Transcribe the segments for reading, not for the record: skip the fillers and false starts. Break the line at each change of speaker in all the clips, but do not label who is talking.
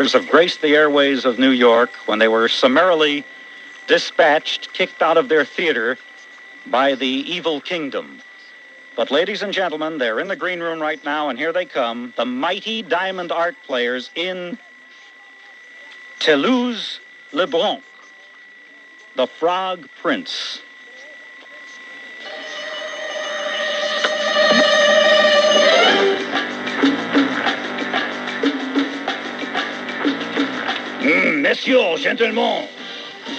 Have graced the airways of New York when they were summarily dispatched, kicked out of their theater by the evil kingdom. But ladies and gentlemen, they're in the green room right now, and here they come, the mighty diamond art players in Toulouse-le-Bronx, the Frog Prince.
Messieurs, gentlemen,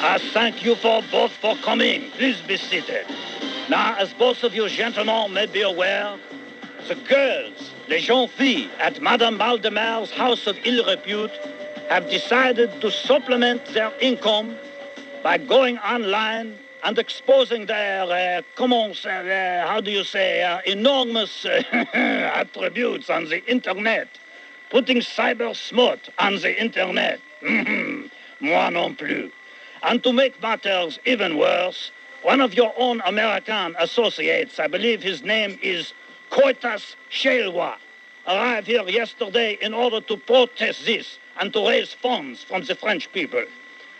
I thank you both for coming. Please be seated. Now, as both of you gentlemen may be aware, the girls, les jeunes filles at Madame Valdemar's house of ill repute have decided to supplement their income by going online and exposing their, enormous attributes on the internet, putting cyber smut on the internet. Moi non plus. And to make matters even worse, one of your own American associates, I believe his name is Koch, Sliwa, arrived here yesterday in order to protest this and to raise funds from the French people.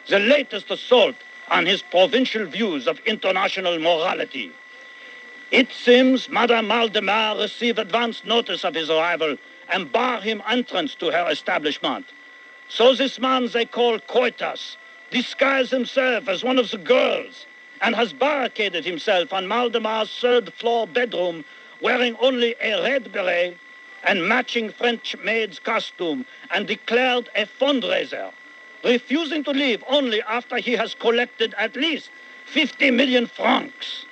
The latest assault on his provincial views of international morality. It seems Madame Valdemar received advance notice of his arrival and barred him entrance to her establishment. So this man they call Coitus disguised himself as one of the girls and has barricaded himself on Valdemar's third-floor bedroom wearing only a red beret and matching French maid's costume and declared a fundraiser, refusing to leave only after he has collected at least 50 million francs.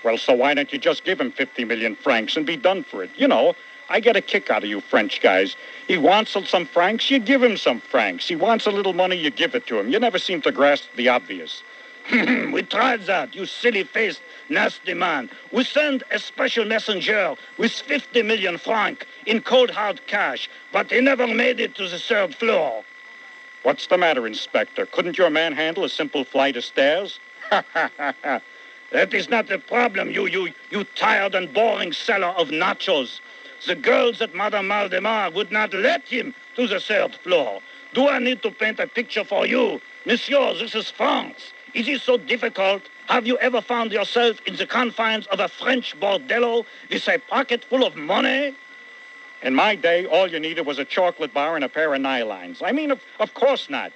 Well, so why don't you just give him 50 million francs and be done for it? You know, I get a kick out of you French guys. He wants some francs, you give him some francs. He wants a little money, you give it to him. You never seem to grasp the obvious.
We tried that, you silly-faced, nasty man. We sent a special messenger with 50 million francs in cold hard cash, but he never made it to the third floor.
What's the matter, Inspector? Couldn't your man handle a simple flight of stairs?
That is not the problem, you tired and boring seller of nachos. The girls at Madame Valdemar would not let him to the third floor. Do I need to paint a picture for you? Monsieur, this is France. Is it so difficult? Have you ever found yourself in the confines of a French bordello with a pocket full of money?
In my day, all you needed was a chocolate bar and a pair of nylons. I mean, of course not.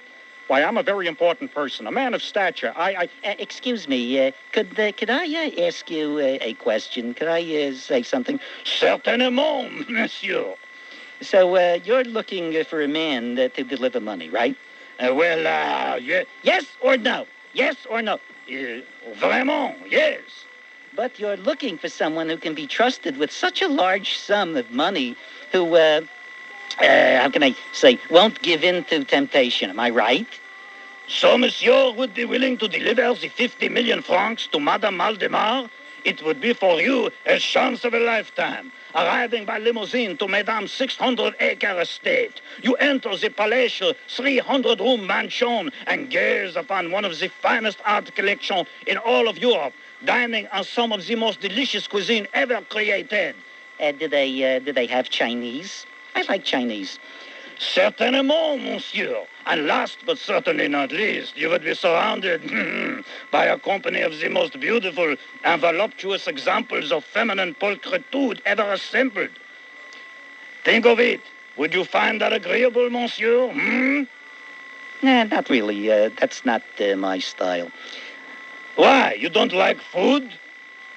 Why, I'm a very important person, a man of stature.
Excuse me, could I ask you a question? Could I say something?
Certainement, monsieur.
So, you're looking for a man to deliver money, right?
Yes or no? Yes or no? Vraiment, yes.
But you're looking for someone who can be trusted with such a large sum of money who, how can I say, won't give in to temptation. Am I right?
So, monsieur would be willing to deliver the 50 million francs to Madame Valdemar? It would be for you a chance of a lifetime. Arriving by limousine to Madame's 600-acre estate, you enter the palatial 300-room mansion and gaze upon one of the finest art collections in all of Europe, dining on some of the most delicious cuisine ever created.
Do they have Chinese? I like Chinese.
Certainement, monsieur. And last but certainly not least, you would be surrounded by a company of the most beautiful and voluptuous examples of feminine pulchritude ever assembled. Think of it. Would you find that agreeable, monsieur?
Nah, not really. That's not my style.
Why? You don't like food?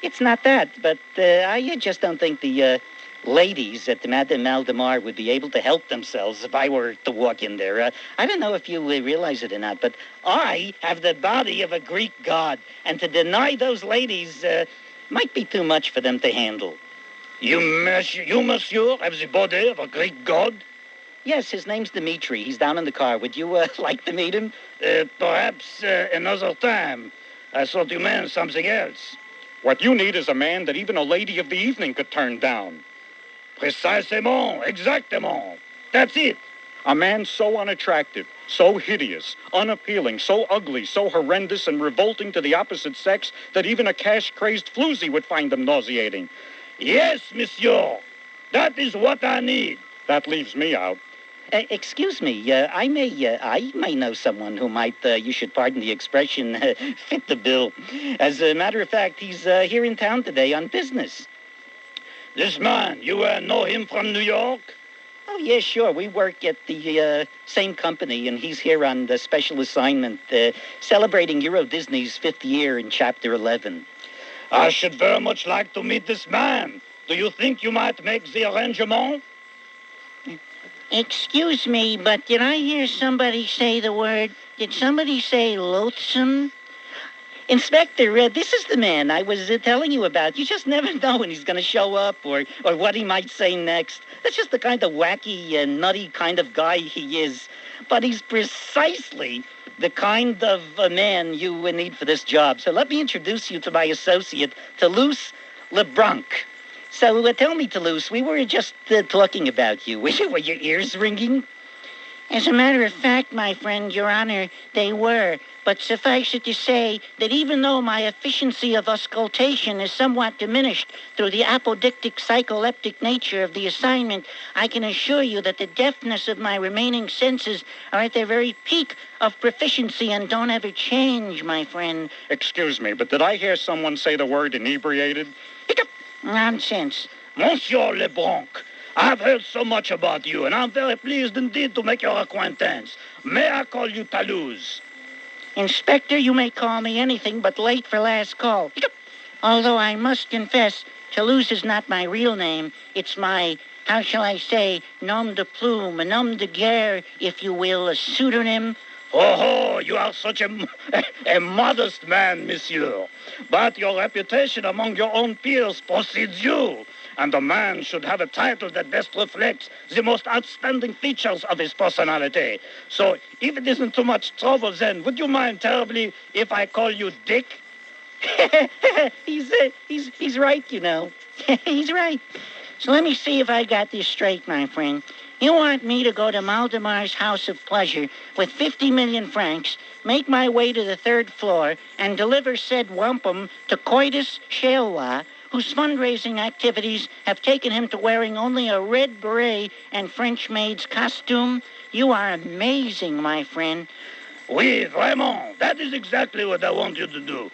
It's not that, but I just don't think the ladies at the Madame Valdemar would be able to help themselves if I were to walk in there. I don't know if you realize it or not, but I have the body of a Greek god, and to deny those ladies might be too much for them to handle.
You, monsieur, have the body of a Greek god?
Yes, his name's Dimitri. He's down in the car. Would you like to meet him?
Perhaps another time. I thought you meant something else.
What you need is a man that even a lady of the evening could turn down.
Précisément, exactement. That's it.
A man so unattractive, so hideous, unappealing, so ugly, so horrendous and revolting to the opposite sex that even a cash-crazed floozy would find them nauseating.
Yes, monsieur. That is what I need.
That leaves me out.
Excuse me, I may know someone who might, you should pardon the expression, fit the bill. As a matter of fact, he's here in town today on business.
This man, you know him from New York?
Oh, yeah, sure. We work at the same company, and he's here on the special assignment, celebrating Euro Disney's 5th year in Chapter 11.
I should very much like to meet this man. Do you think you might make the arrangement?
Excuse me, but did I hear somebody say the word? Did somebody say loathsome?
Inspector, this is the man I was telling you about. You just never know when he's going to show up or what he might say next. That's just the kind of wacky and nutty kind of guy he is. But he's precisely the kind of man you would need for this job. So let me introduce you to my associate, Toulouse LeBlanc. So tell me, Toulouse, we were just talking about you. Were your ears ringing?
As a matter of fact, my friend, Your Honor, they were. But suffice it to say that even though my efficiency of auscultation is somewhat diminished through the apodictic psycholeptic nature of the assignment, I can assure you that the deafness of my remaining senses are at their very peak of proficiency and don't ever change, my friend.
Excuse me, but did I hear someone say the word inebriated?
Hiccup!
Nonsense.
Monsieur Leblanc, I've heard so much about you, and I'm very pleased indeed to make your acquaintance. May I call you Toulouse?
Inspector, you may call me anything but late for last call. Although I must confess, Toulouse is not my real name. It's my, how shall I say, nom de plume, a nom de guerre, if you will, a pseudonym.
Oh, you are such a modest man, monsieur. But your reputation among your own peers precedes you. And a man should have a title that best reflects the most outstanding features of his personality. So, if it isn't too much trouble, then would you mind terribly if I call you Dick?
He's right, you know.
He's right. So let me see if I got this straight, my friend. You want me to go to Maldemar's House of Pleasure with 50 million francs, make my way to the 3rd floor, and deliver said wampum to Coitus Sliwa, whose fundraising activities have taken him to wearing only a red beret and French maid's costume? You are amazing, my friend.
Oui, vraiment. That is exactly what I want you to do.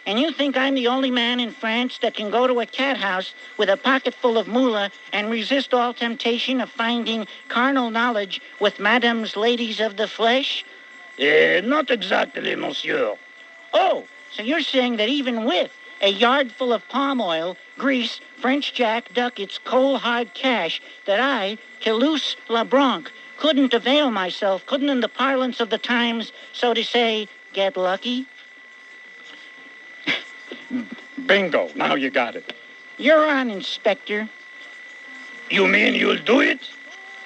And you think I'm the only man in France that can go to a cat house with a pocket full of moolah and resist all temptation of finding carnal knowledge with madame's ladies of the flesh?
Not exactly, monsieur.
Oh, so you're saying that even with a yard full of palm oil, grease, French jack, ducats, coal hard cash, that I, Toulouse LeBlanc, couldn't avail myself, couldn't in the parlance of the times, so to say, get lucky?
Bingo. Now you got it.
You're on, Inspector.
You mean you'll do it?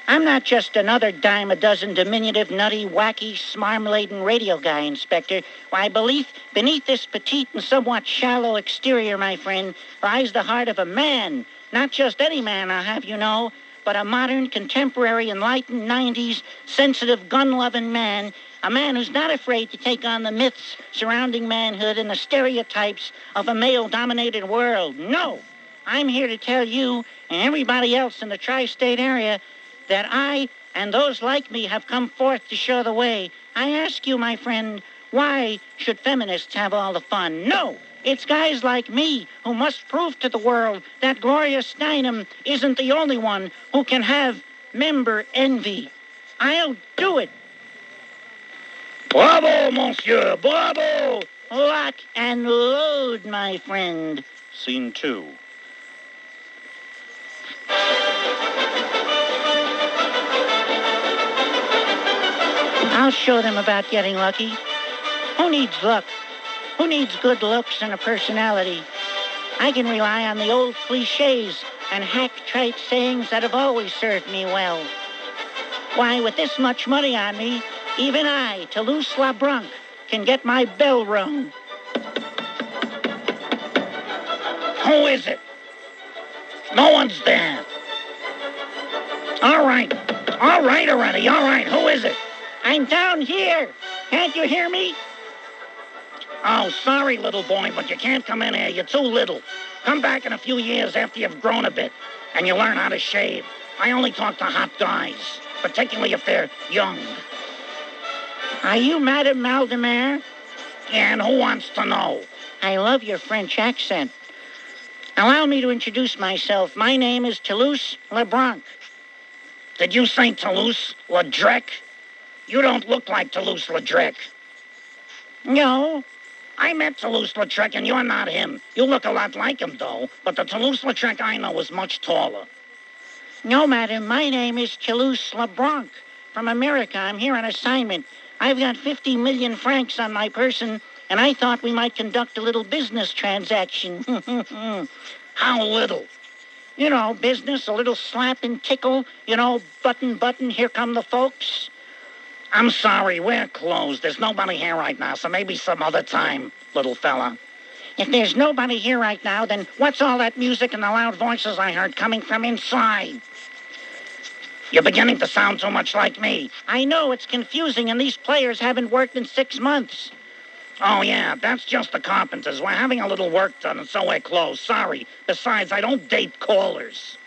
I'm not just another dime a dozen diminutive, nutty, wacky, smarm-laden radio guy, Inspector. Why, beneath this petite and somewhat shallow exterior, my friend, lies the heart of a man. Not just any man, I'll have you know, but a modern, contemporary, enlightened 90s, sensitive, gun-loving man. A man who's not afraid to take on the myths surrounding manhood and the stereotypes of a male-dominated world. No! I'm here to tell you and everybody else in the tri-state area that I and those like me have come forth to show the way. I ask you, my friend, why should feminists have all the fun? No! It's guys like me who must prove to the world that Gloria Steinem isn't the only one who can have member envy. I'll do it.
Bravo, monsieur, bravo!
Lock and load, my friend.
Scene 2.
I'll show them about getting lucky. Who needs luck? Who needs good looks and a personality? I can rely on the old cliches and hack trite sayings that have always served me well. Why, with this much money on me, even I, Toulouse LeBlanc, can get my bell rung.
Who is it? No one's there. All right already. All right, who is it?
I'm down here. Can't you hear me?
Oh, sorry, little boy, but you can't come in here. You're too little. Come back in a few years after you've grown a bit, and you learn how to shave. I only talk to hot guys. particularly if they're young.
Are you Madame Maldemar?
And who wants to know?
I love your French accent. Allow me to introduce myself. My name is Toulouse-Leblanc.
Did you say Toulouse-Lautrec? You don't look like Toulouse-Lautrec.
No.
I met Toulouse-Lautrec, and you're not him. You look a lot like him, though, but the Toulouse-Lautrec I know is much taller.
No, madam, my name is Toulouse-Leblanc. From America, I'm here on assignment. I've got 50 million francs on my person, and I thought we might conduct a little business transaction.
How little?
You know, business, a little slap and tickle. You know, button, button, here come the folks.
I'm sorry, we're closed. There's nobody here right now, so maybe some other time, little fella.
If there's nobody here right now, then what's all that music and the loud voices I heard coming from inside?
You're beginning to sound too much like me.
I know, it's confusing, and these players haven't worked in 6 months.
Oh, yeah, that's just the carpenters. We're having a little work done, and so we're closed. Sorry. Besides, I don't date callers.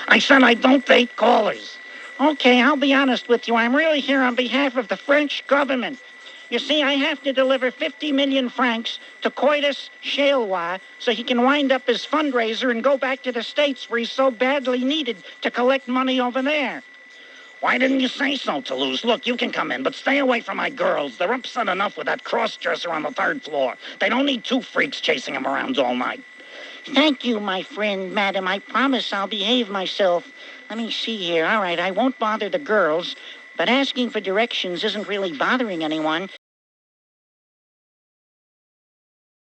I said I don't date callers.
Okay, I'll be honest with you. I'm really here on behalf of the French government. You see, I have to deliver 50 million francs to Coitus Sliwa so he can wind up his fundraiser and go back to the States where he's so badly needed to collect money over there.
Why didn't you say so, Toulouse? Look, you can come in, but stay away from my girls. They're upset enough with that cross-dresser on the 3rd floor. They don't need 2 freaks chasing them around all night.
Thank you, my friend, madam. I promise I'll behave myself. Let me see here. All right, I won't bother the girls, but asking for directions isn't really bothering anyone.